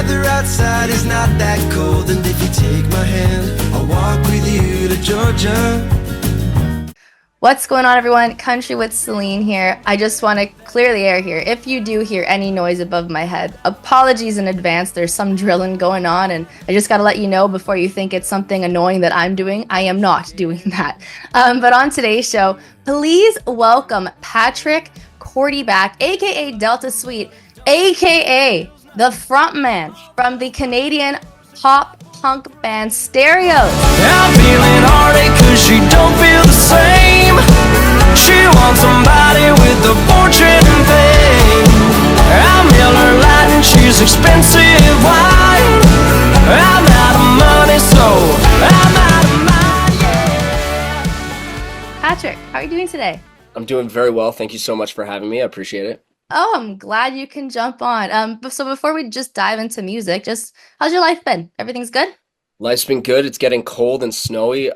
weather outside is not that cold, and if you take my hand, I'll walk with you to Georgia. What's going on, everyone? Country with Celine here. I just want to clear the air here. If you do hear any noise above my head, apologies in advance. There's some drilling going on, and I just got to let you know before you think it's something annoying that I'm doing. I am not doing that. But on today's show, please welcome Patrick Kordyback, aka Delta Sweet, aka the frontman from the Canadian pop punk band Stereo. I'm feeling heartache cause she don't feel the same. She wants somebody with a fortune and fame. I'm Miller Lite and she's expensive wine. I'm out of money, so I'm out of mind, yeah. Patrick, how are you doing today? I'm doing very well. Thank you so much for having me. I appreciate it. Oh, I'm glad you can jump on. So before we just dive into music, just how's your life been? Everything's good? Life's been good. It's getting cold and snowy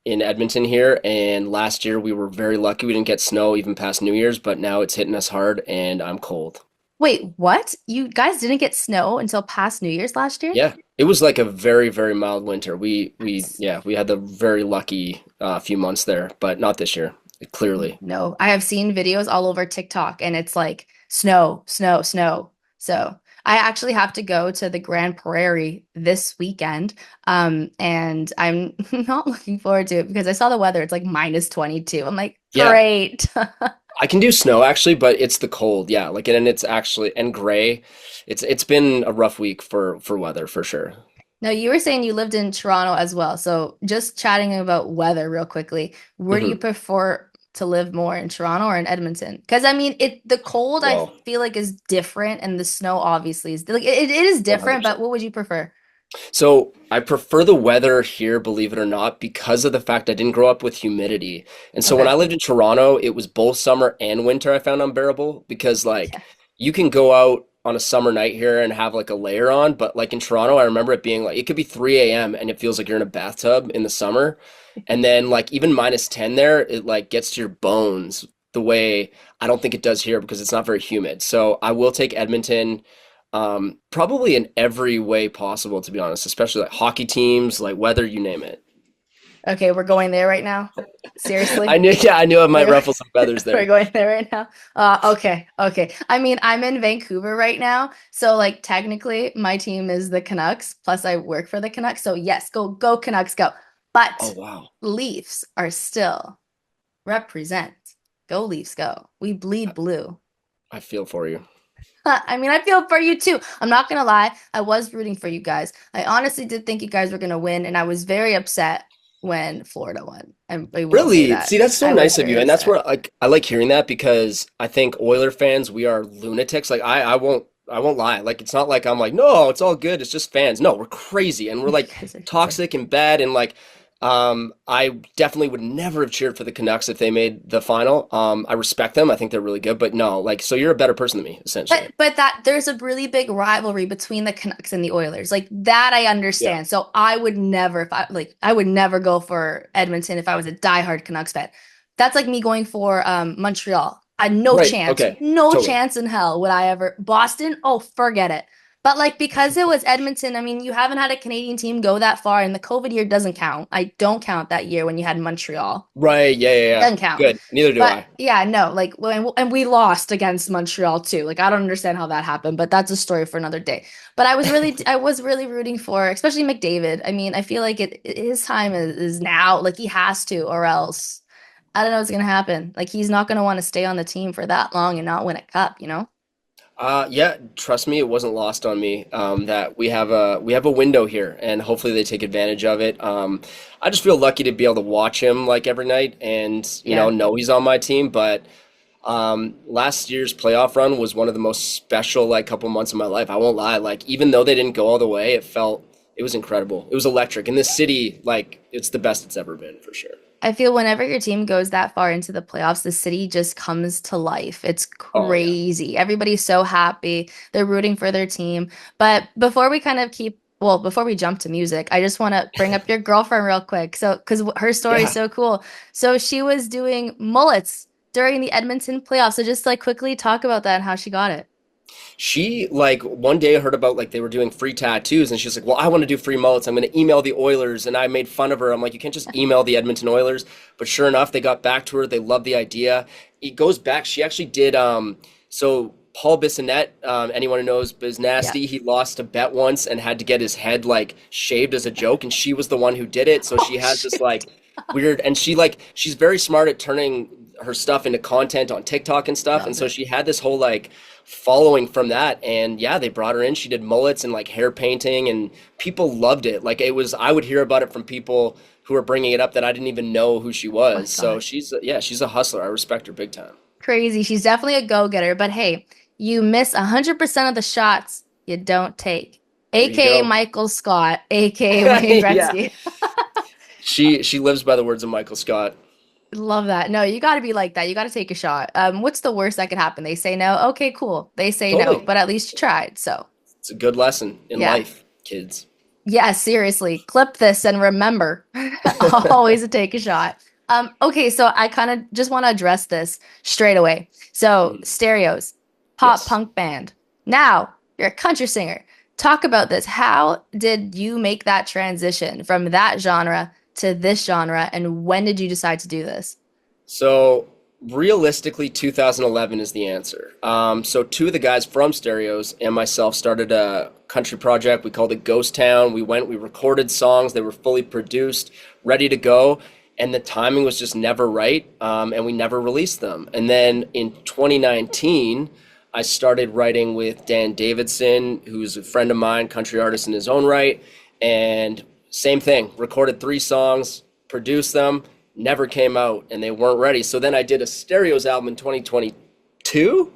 in Edmonton here. And last year we were very lucky. We didn't get snow even past New Year's, but now it's hitting us hard and I'm cold. Wait, what? You guys didn't get snow until past New Year's last year? Yeah, it was like a very, very mild winter. We had the very lucky few months there, but not this year, clearly. No, I have seen videos all over TikTok and it's like snow, snow, snow. So I actually have to go to the Grand Prairie this weekend. And I'm not looking forward to it because I saw the weather. It's like minus 22. I'm like, Yeah, great. I can do snow actually, but it's the cold. Yeah, like and it's actually and gray. It's been a rough week for weather for sure. Now, you were saying you lived in Toronto as well. So just chatting about weather real quickly, where do you hmm prefer to live more, in Toronto or in Edmonton? Because I mean, the cold I Well, feel like is different, and the snow obviously is like it is different. But 100%. what would you prefer? So I prefer the weather here, believe it or not, because of the fact I didn't grow up with humidity. And so when Okay. I lived in Toronto, it was both summer and winter I found unbearable because like Yeah. you can go out on a summer night here and have like a layer on, but like in Toronto, I remember it being like it could be 3 a.m. and it feels like you're in a bathtub in the summer. And then like even minus 10 there, it like gets to your bones the way I don't think it does here because it's not very humid. So I will take Edmonton probably in every way possible, to be honest, especially like hockey teams, like weather, you name it. Okay, we're going there right now. I Seriously? knew, yeah, I knew I might We're ruffle some feathers we're there. going there right now. Okay, okay. I mean, I'm in Vancouver right now, so like technically my team is the Canucks, plus I work for the Canucks. So yes, go Canucks, go. Oh, But wow. Leafs are still represent. Go Leafs, go. We bleed blue. I feel for you. I mean, I feel for you too. I'm not gonna lie. I was rooting for you guys. I honestly did think you guys were gonna win, and I was very upset when Florida won. I will say Really? that. See, that's so I was nice of very you. And that's upset. where like I like hearing that because I think Oiler fans, we are lunatics. Like I won't lie. Like it's not like I'm like, no, it's all good. It's just fans. No, we're crazy and we're You like guys are crazy. toxic and bad and like I definitely would never have cheered for the Canucks if they made the final. I respect them. I think they're really good, but no, like so you're a better person than me, essentially. But that there's a really big rivalry between the Canucks and the Oilers. Like that I Yeah. understand. So I would never if I like I would never go for Edmonton if I was a diehard Canucks fan. That's like me going for Montreal. I Right. Okay. no Totally. chance in hell would I ever Boston. Oh, forget it. But like because it was Edmonton, I mean, you haven't had a Canadian team go that far, and the COVID year doesn't count. I don't count that year when you had Montreal. Right. Yeah, yeah, yeah. Doesn't count. Good. Neither do But I. yeah, no, like and we lost against Montreal too. Like I don't understand how that happened, but that's a story for another day. But I was really rooting for, especially McDavid. I mean, I feel like his time is now. Like he has to, or else I don't know what's gonna happen. Like he's not gonna want to stay on the team for that long and not win a cup, you know? Yeah, trust me, it wasn't lost on me that we have a window here, and hopefully they take advantage of it. I just feel lucky to be able to watch him like every night, and Yeah. know he's on my team. But last year's playoff run was one of the most special like couple months of my life. I won't lie. Like even though they didn't go all the way, it was incredible. It was electric. In this city, like it's the best it's ever been for sure. I feel whenever your team goes that far into the playoffs, the city just comes to life. It's Oh yeah. crazy. Everybody's so happy. They're rooting for their team. But before we kind of keep, well, before we jump to music, I just want to bring up your girlfriend real quick. So, because her story is Yeah. so cool. So, she was doing mullets during the Edmonton playoffs. So, just like quickly talk about that and how she got it. She like one day heard about like they were doing free tattoos and she's like, "Well, I want to do free mullets. I'm going to email the Oilers." And I made fun of her. I'm like, "You can't just email the Edmonton Oilers." But sure enough, they got back to her. They loved the idea. It goes back. She actually did so Paul Bissonnette, anyone who knows Biz Yeah. Nasty, he lost a bet once and had to get his head like shaved as a joke, and she was the one who did it. So Oh she has this shit. like weird, and she's very smart at turning her stuff into content on TikTok and stuff. And Love so it. she had this whole like following from that. And yeah, they brought her in. She did mullets and like hair painting, and people loved it. Like it was, I would hear about it from people who were bringing it up that I didn't even know who she Oh my was. So God. yeah, she's a hustler. I respect her big time. Crazy. She's definitely a go-getter, but hey, you miss 100% of the shots you don't take. There you AKA go. Michael Scott, AKA Wayne Yeah. Gretzky. She lives by the words of Michael Scott. Love that. No, you got to be like that. You got to take a shot. What's the worst that could happen? They say no. Okay, cool. They say no, Totally. but at least you tried. So, It's a good lesson in yeah. life, kids. Yeah, seriously. Clip this and remember, always take a shot. Okay, so I kind of just want to address this straight away. So, Mhm. stereos, pop Yes. punk band. Now, you're a country singer. Talk about this. How did you make that transition from that genre to this genre, and when did you decide to do this? So realistically, 2011 is the answer. So two of the guys from Stereos and myself started a country project. We called it Ghost Town. We recorded songs. They were fully produced, ready to go. And the timing was just never right. And we never released them. And then in 2019, I started writing with Dan Davidson, who's a friend of mine, country artist in his own right. And same thing, recorded three songs, produced them, never came out, and they weren't ready. So then I did a Stereos album in 2022.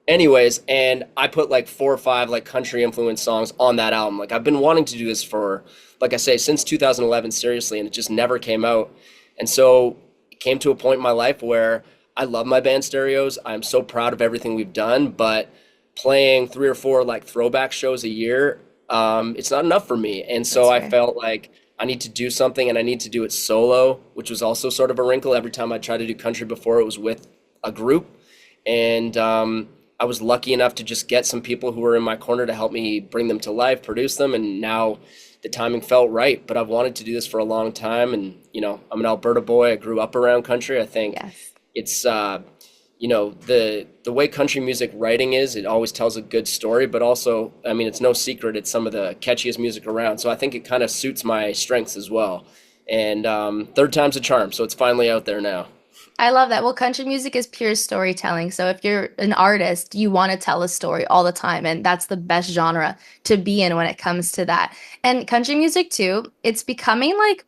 Anyways, and I put like four or five like country influenced songs on that album. Like I've been wanting to do this for, like I say, since 2011, seriously, and it just never came out. And so it came to a point in my life where I love my band Stereos. I'm so proud of everything we've done, but playing three or four like throwback shows a year, it's not enough for me. And so That's I fair. felt like I need to do something and I need to do it solo, which was also sort of a wrinkle. Every time I tried to do country before, it was with a group. And I was lucky enough to just get some people who were in my corner to help me bring them to life, produce them, and now the timing felt right. But I've wanted to do this for a long time, and I'm an Alberta boy. I grew up around country. I think Yes. it's the way country music writing is. It always tells a good story, but also, I mean, it's no secret. It's some of the catchiest music around. So I think it kind of suits my strengths as well. And third time's a charm. So it's finally out there now. I love that. Well, country music is pure storytelling. So if you're an artist, you want to tell a story all the time, and that's the best genre to be in when it comes to that. And country music too, it's becoming like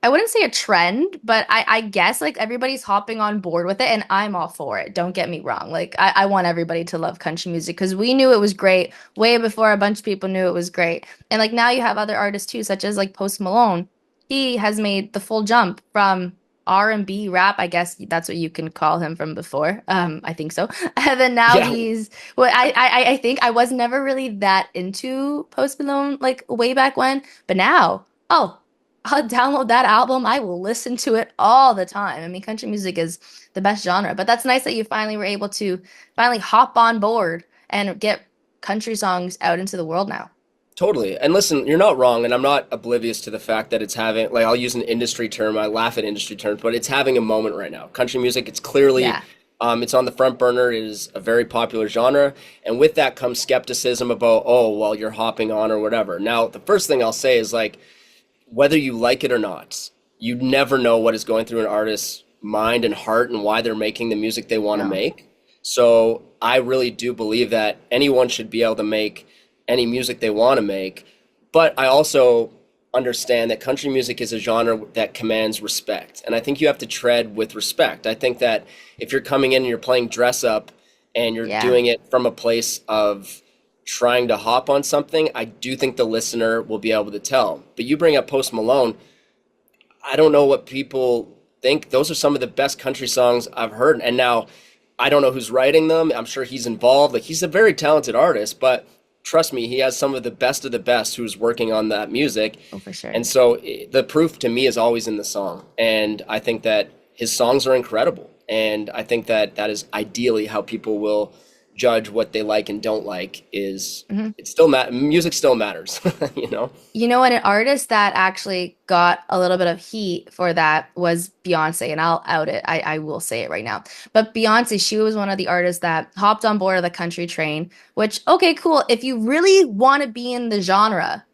I wouldn't say a trend, but I guess like everybody's hopping on board with it, and I'm all for it. Don't get me wrong. Like I want everybody to love country music because we knew it was great way before a bunch of people knew it was great. And like now you have other artists too, such as like Post Malone. He has made the full jump from R&B rap, I guess that's what you can call him from before. I think so. And then now Yeah. he's well, I think I was never really that into Post Malone like way back when, but now, oh. I'll download that album. I will listen to it all the time. I mean, country music is the best genre, but that's nice that you finally were able to finally hop on board and get country songs out into the world now. Totally. And listen, you're not wrong, and I'm not oblivious to the fact that it's having, like, I'll use an industry term, I laugh at industry terms, but it's having a moment right now. Country music, it's clearly, Yeah. it's on the front burner. It is a very popular genre. And with that comes skepticism about, oh, well, you're hopping on or whatever. Now, the first thing I'll say is, like, whether you like it or not, you never know what is going through an artist's mind and heart and why they're making the music they want to No. make. So I really do believe that anyone should be able to make any music they want to make. But I also understand that country music is a genre that commands respect. And I think you have to tread with respect. I think that if you're coming in and you're playing dress up and you're Yeah. doing it from a place of trying to hop on something, I do think the listener will be able to tell. But you bring up Post Malone, I don't know what people think. Those are some of the best country songs I've heard. And now I don't know who's writing them. I'm sure he's involved. Like he's a very talented artist, but trust me, he has some of the best who's working on that music. Oh, for sure. And so the proof to me is always in the song. And I think that his songs are incredible. And I think that that is ideally how people will judge what they like and don't like is Mhm. it still music still matters, you know? You know what? An artist that actually got a little bit of heat for that was Beyonce, and I'll out it. I will say it right now. But Beyonce, she was one of the artists that hopped on board of the country train, which, okay, cool. If you really want to be in the genre,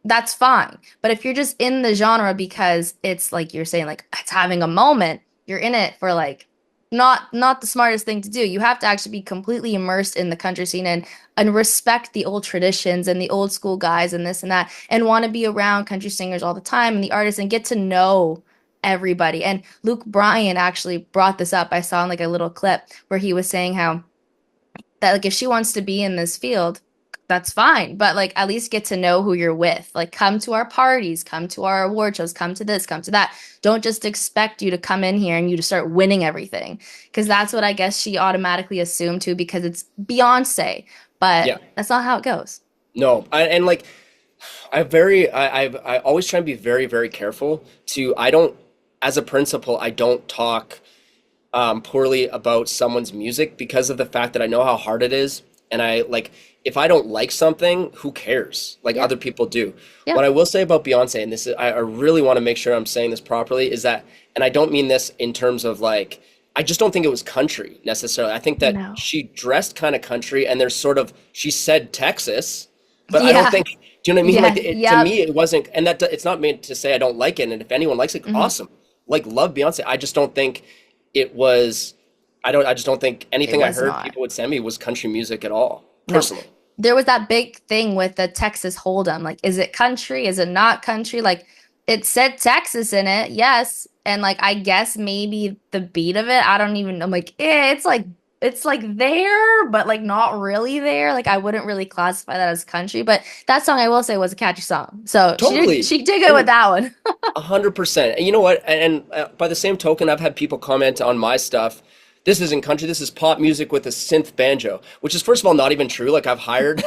that's fine. But if you're just in the genre because it's like you're saying, like it's having a moment, you're in it for like not the smartest thing to do. You have to actually be completely immersed in the country scene and respect the old traditions and the old school guys and this and that and want to be around country singers all the time and the artists and get to know everybody. And Luke Bryan actually brought this up. I saw in like a little clip where he was saying how that like if she wants to be in this field, that's fine. But like at least get to know who you're with. Like come to our parties, come to our award shows, come to this, come to that. Don't just expect you to come in here and you to start winning everything. Because that's what I guess she automatically assumed too, because it's Beyonce. But Yeah. that's not how it goes. No, and like I always try and be very, very careful to, I don't, as a principle, I don't talk poorly about someone's music because of the fact that I know how hard it is. And I like, if I don't like something, who cares? Like Yeah. other people do. Yeah. What I will say about Beyonce, and this is, I really want to make sure I'm saying this properly, is that, and I don't mean this in terms of like, I just don't think it was country necessarily. I think that No. she dressed kind of country and there's sort of, she said Texas, but I don't Yeah. think, do you know what I mean? Like Yes. to Yep. me, it wasn't, and that it's not meant to say I don't like it. And if anyone likes it, Hmm. awesome. Like love Beyonce. I just don't think it was, I just don't think It anything I was heard not. people would send me was country music at all, No. personally. There was that big thing with the Texas Hold'em. Like, is it country? Is it not country? Like, it said Texas in it, yes. And like, I guess maybe the beat of it, I don't even know. I'm like, it's like there, but like not really there. Like, I wouldn't really classify that as country. But that song, I will say, was a catchy song. So Totally. she did good with And that one. 100%. And you know what? And by the same token, I've had people comment on my stuff. This isn't country. This is pop music with a synth banjo, which is first of all not even true. Like I've hired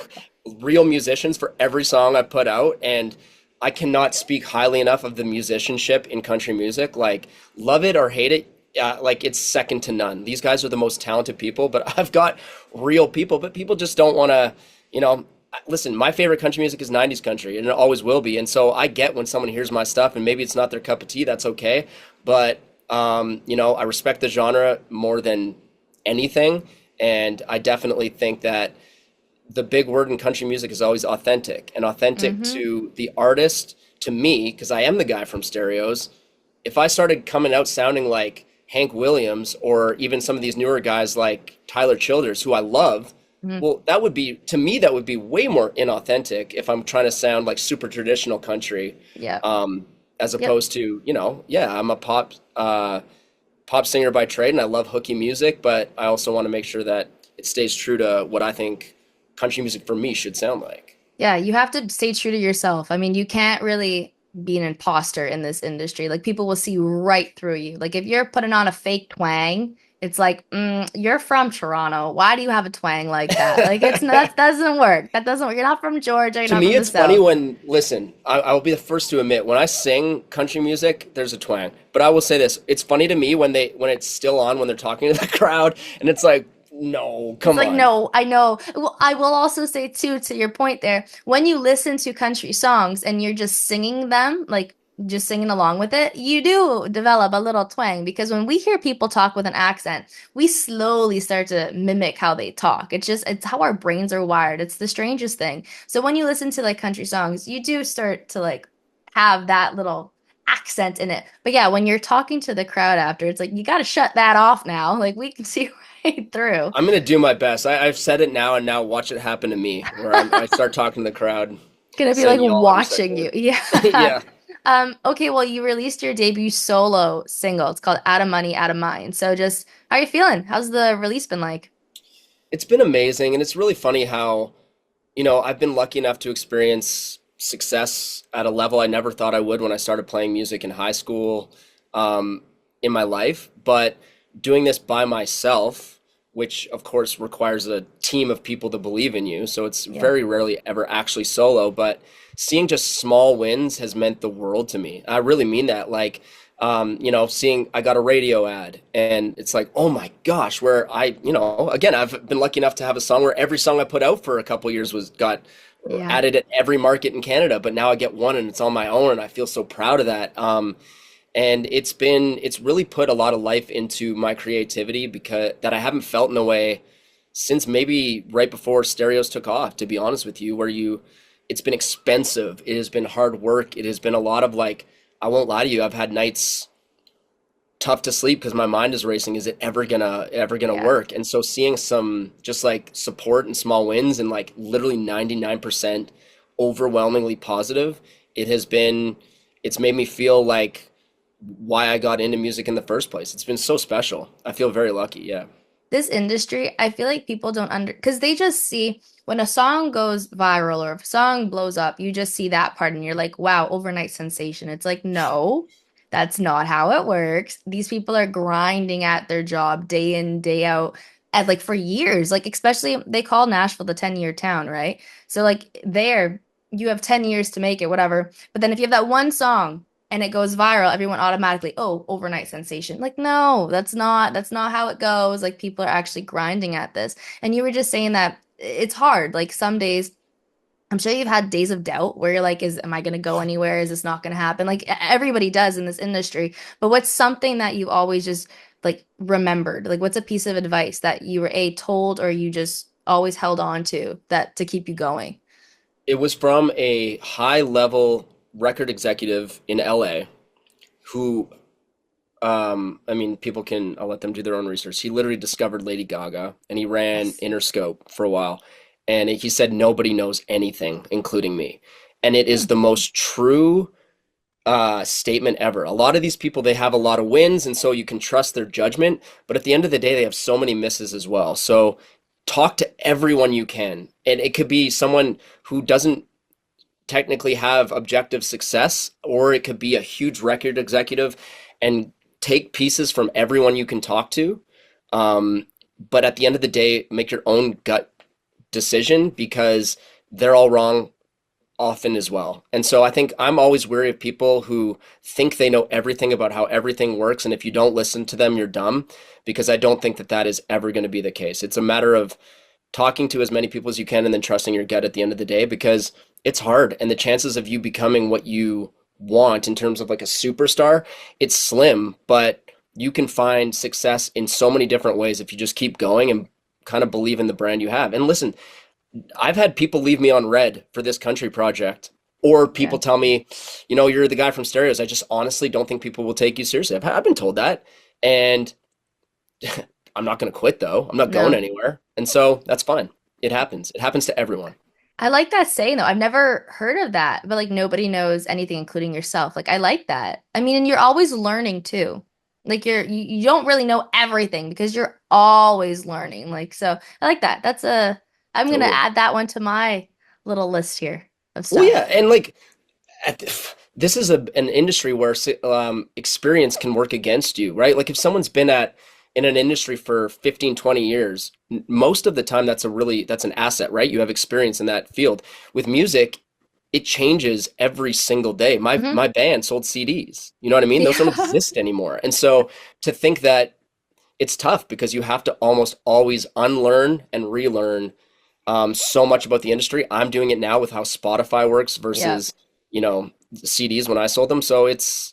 real musicians for every song I've put out, and I cannot speak highly enough of the musicianship in country music. Like love it or hate it, like it's second to none. These guys are the most talented people, but I've got real people, but people just don't want to, you know. Listen, my favorite country music is 90s country, and it always will be. And so I get when someone hears my stuff, and maybe it's not their cup of tea, that's okay. But, you know, I respect the genre more than anything. And I definitely think that the big word in country music is always authentic, and authentic Hmm. to the artist, to me, because I am the guy from Stereos. If I started coming out sounding like Hank Williams or even some of these newer guys like Tyler Childers, who I love, Hmm. well, that would be, to me, that would be way more inauthentic if I'm trying to sound like super traditional country, Yep. as Yep. opposed to, you know, yeah, I'm a pop singer by trade and I love hooky music, but I also want to make sure that it stays true to what I think country music for me should sound like. Yeah, you have to stay true to yourself. I mean, you can't really be an imposter in this industry. Like people will see right through you. Like if you're putting on a fake twang, it's like, you're from Toronto. Why do you have a twang like that? Like it's that doesn't work. That doesn't work. You're not from Georgia. You're To not me, from the it's funny South. when, listen, I'll be the first to admit, when I sing country music, there's a twang. But I will say this, it's funny to me when it's still on, when they're talking to the crowd, and it's like, no, It's come like, on. no, I know. Well, I will also say too, to your point there, when you listen to country songs and you're just singing them, like just singing along with it, you do develop a little twang because when we hear people talk with an accent, we slowly start to mimic how they talk. It's how our brains are wired. It's the strangest thing. So when you listen to like country songs, you do start to like have that little accent in it. But yeah, when you're talking to the crowd after, it's like you got to shut that off now. Like we can see right through. I'm gonna do my best. I've said it now, and now watch it happen to me, where I start talking to the crowd, Gonna be like saying y'all every second watching you. word. Yeah. Yeah. Okay, well, you released your debut solo single. It's called Outta Money, Outta Mind. So just how are you feeling? How's the release been like? It's been amazing, and it's really funny how, you know, I've been lucky enough to experience success at a level I never thought I would when I started playing music in high school, um, in my life. But doing this by myself, which of course requires a team of people to believe in you, so it's Yeah. very rarely ever actually solo, but seeing just small wins has meant the world to me. I really mean that. Like, Seeing I got a radio ad and it's like, oh my gosh, where again, I've been lucky enough to have a song where every song I put out for a couple years was got Yeah. added at every market in Canada, but now I get one and it's on my own and I feel so proud of that. And it's really put a lot of life into my creativity because that I haven't felt in a way since maybe right before stereos took off, to be honest with you, it's been expensive. It has been hard work. It has been a lot of like, I won't lie to you, I've had nights tough to sleep because my mind is racing. Is it ever gonna Yeah. work? And so seeing some just like support and small wins and like literally 99% overwhelmingly positive, it has been, it's made me feel like why I got into music in the first place. It's been so special. I feel very lucky. Yeah. This industry, I feel like people don't because they just see when a song goes viral or if a song blows up, you just see that part and you're like, wow, overnight sensation. It's like, no, that's not how it works. These people are grinding at their job day in, day out, at like for years. Like, especially they call Nashville the 10-year town, right? So, like, there, you have 10 years to make it, whatever. But then if you have that one song, and it goes viral, everyone automatically, oh, overnight sensation. Like, no, that's not how it goes. Like people are actually grinding at this. And you were just saying that it's hard. Like some days, I'm sure you've had days of doubt where you're like, am I gonna go anywhere? Is this not gonna happen? Like everybody does in this industry. But what's something that you always just like remembered? Like what's a piece of advice that you were told or you just always held on to that to keep you going? It was from a high level record executive in LA who, I mean, I'll let them do their own research. He literally discovered Lady Gaga and he ran Yes. Interscope for a while. And he said, nobody knows anything, including me. And it is Hmm. the most true statement ever. A lot of these people, they have a lot of wins, and so you can trust their judgment. But at the end of the day, they have so many misses as well. So talk to everyone you can. And it could be someone who doesn't technically have objective success, or it could be a huge record executive and take pieces from everyone you can talk to. Um, but at the end of the day, make your own gut decision because they're all wrong often as well. And so I think I'm always wary of people who think they know everything about how everything works. And if you don't listen to them, you're dumb, because I don't think that that is ever going to be the case. It's a matter of talking to as many people as you can and then trusting your gut at the end of the day because it's hard. And the chances of you becoming what you want in terms of like a superstar, it's slim, but you can find success in so many different ways if you just keep going and kind of believe in the brand you have. And listen, I've had people leave me on red for this country project, or Yeah. people tell me, you're the guy from Stereos. I just honestly don't think people will take you seriously. I've been told that. And I'm not going to quit though. I'm not going No. anywhere. And so that's fine. It happens. It happens to everyone. I like that saying though. I've never heard of that, but like nobody knows anything, including yourself. Like I like that. I mean, and you're always learning too. Like you don't really know everything because you're always learning. Like so I like that. I'm gonna Totally. add that one to my little list here of Well, yeah. stuff. And like, this is an industry where experience can work against you, right? Like if someone's been in an industry for 15, 20 years, most of the time that's an asset, right? You have experience in that field. With music, it changes every single day. My Hmm. my band sold CDs. You know what I mean? Those don't Yeah. exist anymore. And so to think that it's tough because you have to almost always unlearn and relearn so much about the industry. I'm doing it now with how Spotify works Yeah. versus, CDs when I sold them. So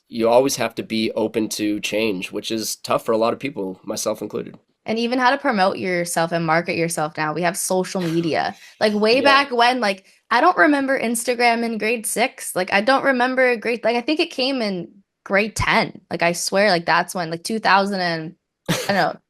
you always have to be open to change, which is tough for a lot of people, myself included. And even how to promote yourself and market yourself now. We have social media. Like way Yeah. back when, like I don't remember Instagram in grade six. Like I don't remember grade like I think it came in grade 10. Like I swear, like that's when like 2000 and I don't know,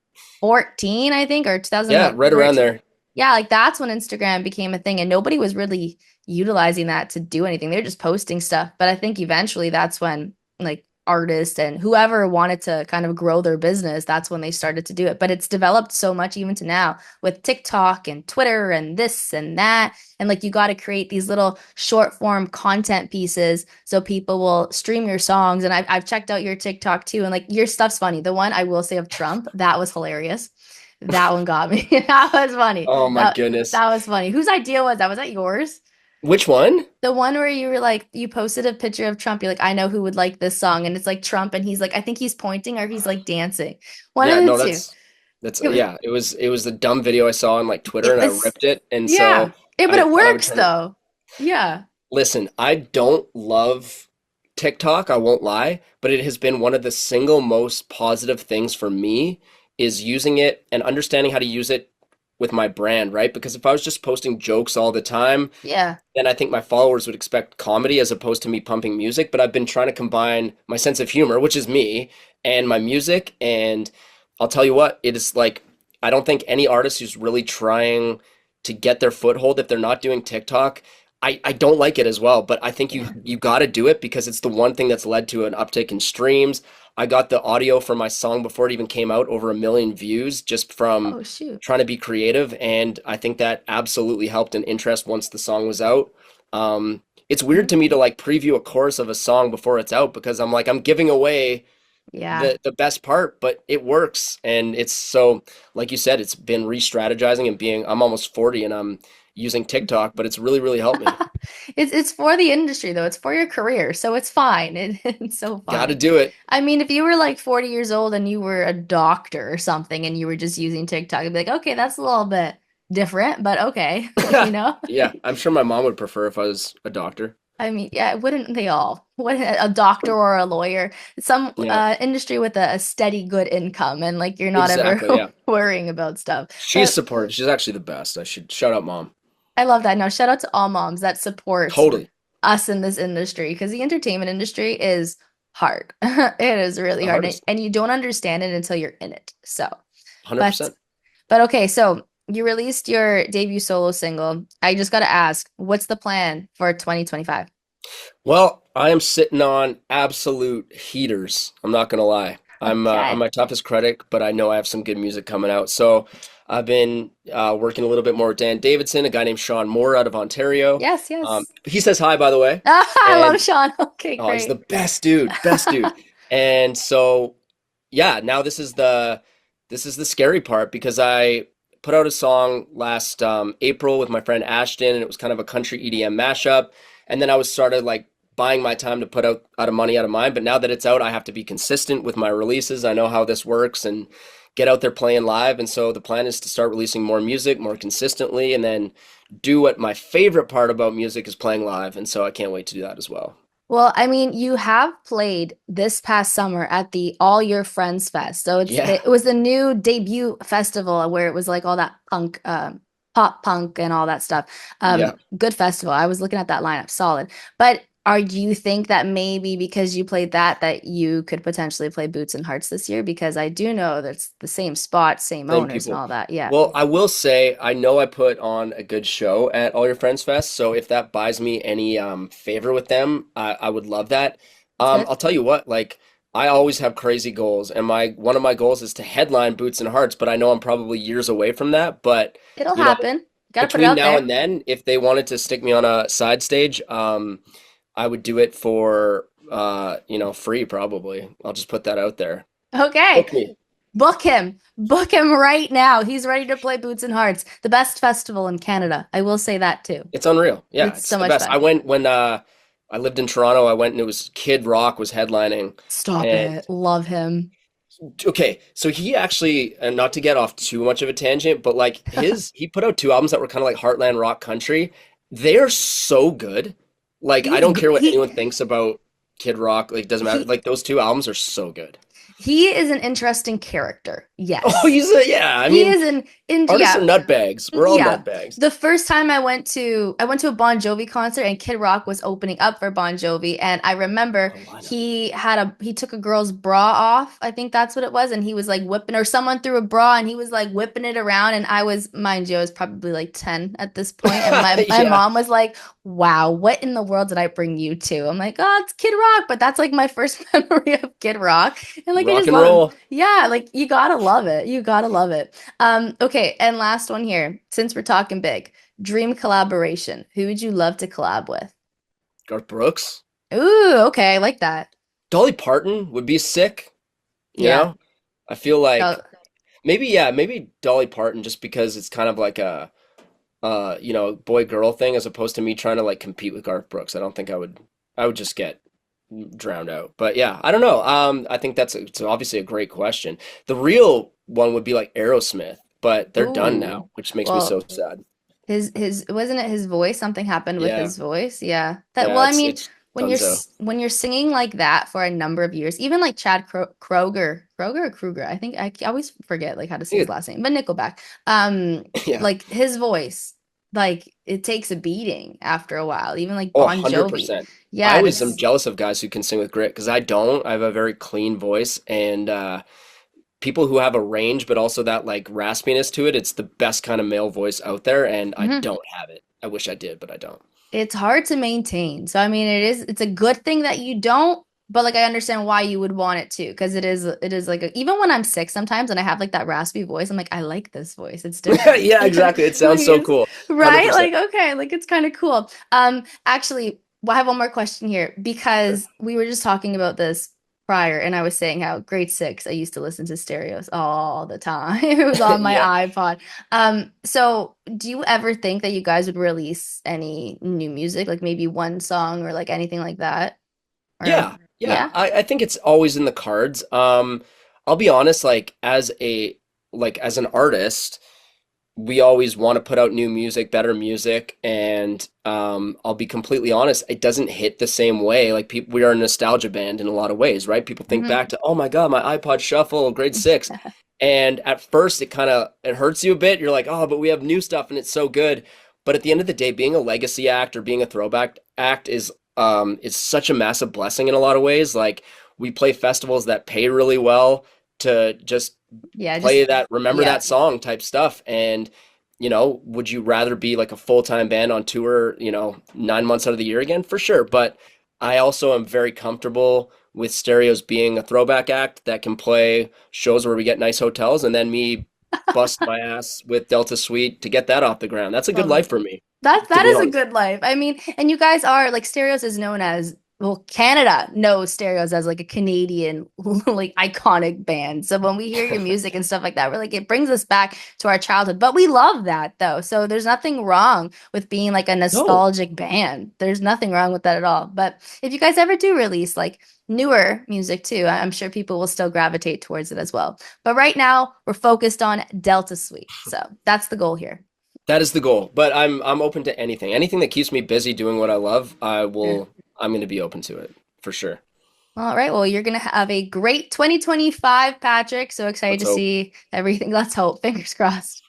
14, I think, or Yeah, right around 2013. there. Yeah, like that's when Instagram became a thing and nobody was really utilizing that to do anything. They were just posting stuff. But I think eventually that's when like artists and whoever wanted to kind of grow their business, that's when they started to do it. But it's developed so much even to now with TikTok and Twitter and this and that. And like you got to create these little short form content pieces so people will stream your songs. And I've checked out your TikTok too. And like your stuff's funny. The one I will say of Trump, that was hilarious. That one got me. That was funny. Oh my That goodness. that was funny. Whose idea was that? Was that yours? Which one? The one where you were like, you posted a picture of Trump. You're like, I know who would like this song, and it's like Trump, and he's like, I think he's pointing or he's like dancing. One of Yeah, the no, two. that's It was, yeah. It was the dumb video I saw on like Twitter, it and I was, ripped it, and yeah. so But I it thought I would works turn it. though. Yeah. Listen, I don't love TikTok, I won't lie, but it has been one of the single most positive things for me is using it and understanding how to use it with my brand, right? Because if I was just posting jokes all the time, Yeah. then I think my followers would expect comedy as opposed to me pumping music. But I've been trying to combine my sense of humor, which is me, and my music. And I'll tell you what, it is like, I don't think any artist who's really trying to get their foothold, if they're not doing TikTok, I don't like it as well. But I think Yeah. you got to do it because it's the one thing that's led to an uptick in streams. I got the audio for my song before it even came out, over 1 million views just from Oh shoot. trying to be creative, and I think that absolutely helped in interest once the song was out. It's weird to me to like preview a chorus of a song before it's out because I'm like I'm giving away Yeah. the best part, but it works, and it's so like you said, it's been re-strategizing and being. I'm almost 40 and I'm using TikTok, but it's really helped me. It's for the industry though. It's for your career, so it's fine. It's so Got to fine. do it. I mean, if you were like 40 years old and you were a doctor or something and you were just using TikTok, I'd be like, okay, that's a little bit different, but okay, you know? Yeah, I'm sure my mom would prefer if I was a doctor. I mean, yeah, wouldn't they all? Wouldn't a doctor or a lawyer, some Yeah, industry with a steady good income and like you're not ever exactly. Yeah, worrying about stuff. she's But supportive. She's actually the best. I should shout out mom. I love that. No, shout out to all moms that support Totally, us in this industry because the entertainment industry is hard. It is really the hard, and, hardest. and you don't understand it until you're in it. So, but 100%. but okay, so you released your debut solo single. I just got to ask, what's the plan for 2025? Well, I am sitting on absolute heaters. I'm not gonna lie. I'm Okay. my toughest critic, but I know I have some good music coming out. So I've been working a little bit more with Dan Davidson, a guy named Sean Moore out of Ontario. Yes, yes. He says hi, by the way, I love and Sean. Okay, oh, he's the great. best dude, best dude. And so, yeah, now this is the scary part because I put out a song last April with my friend Ashton, and it was kind of a country EDM mashup. And then I was started like buying my time to put out of money, out of mind. But now that it's out, I have to be consistent with my releases. I know how this works and get out there playing live. And so the plan is to start releasing more music more consistently, and then do what my favorite part about music is playing live. And so I can't wait to do that as well. Well, I mean, you have played this past summer at the All Your Friends Fest. So Yeah, it was the new debut festival where it was like all that punk, pop punk and all that stuff. yeah. Good festival. I was looking at that lineup, solid. But do you think that maybe because you played that you could potentially play Boots and Hearts this year? Because I do know that's the same spot, same Same owners and people. all that. Yeah. Well, I will say, I know I put on a good show at All Your Friends Fest, so if that buys me any favor with them, I would love that. That's good. I'll tell you what, like I always have crazy goals, and my one of my goals is to headline Boots and Hearts, but I know I'm probably years away from that. But It'll you know, happen. Got to put it between out now there. and then, if they wanted to stick me on a side stage, I would do it for free probably. I'll just put that out there. Okay. Book me. Book him. Book him right now. He's ready to play Boots and Hearts, the best festival in Canada. I will say that too. It's unreal. Yeah, It's it's so the much best. I fun. went when I lived in Toronto. I went and it was Kid Rock was headlining. Stop And it. Love him. okay, so he actually, and not to get off too much of a tangent, but like he put out two albums that were kind of like Heartland rock country. They are so good. Like I He's don't g- care what anyone thinks about Kid Rock. Like doesn't matter. he Like those two albums are so good. he is an interesting character. Oh, Yes. yeah. I He mean, is an in artists are yeah. nutbags. We're all Yeah. nutbags. The first time I went to a Bon Jovi concert and Kid Rock was opening up for Bon Jovi and I remember Oh, I know. he took a girl's bra off. I think that's what it was and he was like whipping or someone threw a bra and he was like whipping it around and I was mind you I was probably like 10 at this point and my Yeah, mom was like, "Wow, what in the world did I bring you to?" I'm like, "Oh, it's Kid Rock." But that's like my first memory of Kid Rock and like I rock just and love him. roll. Yeah, like you gotta love it. You gotta love it. Okay, and last one here, since we're talking big, dream collaboration. Who would you love to collab with? Garth Brooks. Ooh, okay, I like that. Dolly Parton would be sick, you Yeah. know? I feel like Oh, maybe, yeah, maybe Dolly Parton just because it's kind of like a boy girl thing as opposed to me trying to like compete with Garth Brooks. I don't think I would just get drowned out. But yeah, I don't know. I think it's obviously a great question. The real one would be like Aerosmith, but they're done now, Ooh. which makes me so Well, sad. his wasn't it his voice? Something happened with Yeah. his voice. Yeah. That well, Yeah, I mean, it's Dunzo. when you're singing like that for a number of years, even like Chad Kroger or Kruger, I think I always forget like how to I say his think last name, but Nickelback. Um, yeah. like his voice, like it takes a beating after a while. Even like Oh, Bon Jovi. 100%. I Yeah, and always am it's jealous of guys who can sing with grit because I don't. I have a very clean voice, and people who have a range but also that like raspiness to it, it's the best kind of male voice out there, and I mhm. don't have it. I wish I did, but I don't. It's hard to maintain. So I mean it's a good thing that you don't, but like I understand why you would want it to because it is like even when I'm sick sometimes and I have like that raspy voice, I'm like I like this voice. It's different. Yeah, exactly. It Like sounds so it's cool. right? 100%. Like okay, like it's kind of cool. Actually, well, I have one more question here because we were just talking about this prior and I was saying how grade 6 I used to listen to stereos all the time. It was on my Yeah. iPod. So do you ever think that you guys would release any new music, like maybe one song or like anything like that? Or Yeah. Yeah. yeah? I think it's always in the cards. I'll be honest, like as an artist, we always want to put out new music, better music, and I'll be completely honest, it doesn't hit the same way. Like people, we are a nostalgia band in a lot of ways, right? People think Hmm. back to, oh my God, my iPod Shuffle, grade 6, and at first it hurts you a bit. You're like, oh, but we have new stuff and it's so good. But at the end of the day, being a legacy act or being a throwback act is such a massive blessing in a lot of ways. Like we play festivals that pay really well to just Yeah, play just that remember yeah. that song type stuff. And would you rather be like a full-time band on tour 9 months out of the year again? For sure, but I also am very comfortable with Stereos being a throwback act that can play shows where we get nice hotels, and then me bust my ass with Delta Suite to get that off the ground. That's a good Well, life for me, that to that be is a honest. good life. I mean, and you guys are like Stereos is known as well, Canada knows Stereos as like a Canadian like iconic band. So when we hear your music and stuff like that, we're like it brings us back to our childhood. But we love that though. So there's nothing wrong with being like a No. nostalgic band. There's nothing wrong with that at all. But if you guys ever do release like newer music too, I'm sure people will still gravitate towards it as well. But right now, we're focused on Delta Suite. So that's the goal here. That is the goal, but I'm open to anything. Anything that keeps me busy doing what I love, I'm going to be open to it for sure. All right. Well, you're going to have a great 2025, Patrick. So excited Let's to hope. see everything. Let's hope. Fingers crossed.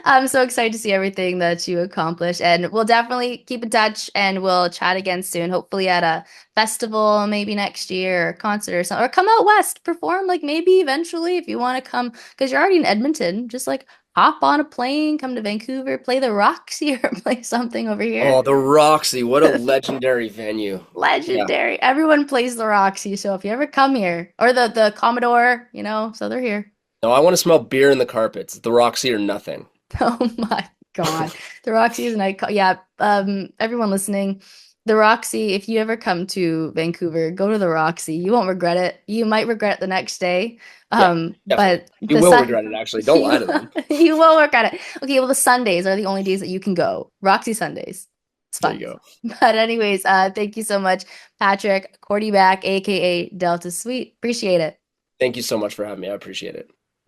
I'm so excited to see everything that you accomplish. And we'll definitely keep in touch and we'll chat again soon. Hopefully at a festival, maybe next year, or concert or something. Or come out west, perform, like maybe eventually if you want to come, because you're already in Edmonton. Just like hop on a plane, come to Vancouver, play the Roxy or play something over here. Oh, the Roxy, what a legendary venue. Yeah. Legendary. Everyone plays the Roxy, so if you ever come here, or the Commodore, so they're here. No, I want to smell beer in the carpets. The Roxy or nothing. Oh my God. The Roxy is an icon. Yeah, everyone listening, the Roxy, if you ever come to Vancouver, go to the Roxy. You won't regret it. You might regret it the next day. Yeah, definitely. But You the will sun regret it, actually. Don't lie to them. you will regret it. Okay, well the Sundays are the only days that you can go. Roxy Sundays. It's There fun. you go. But anyways, thank you so much, Patrick Kordyback, aka Delta Suite. Appreciate it. Thank you so much for having me. I appreciate it.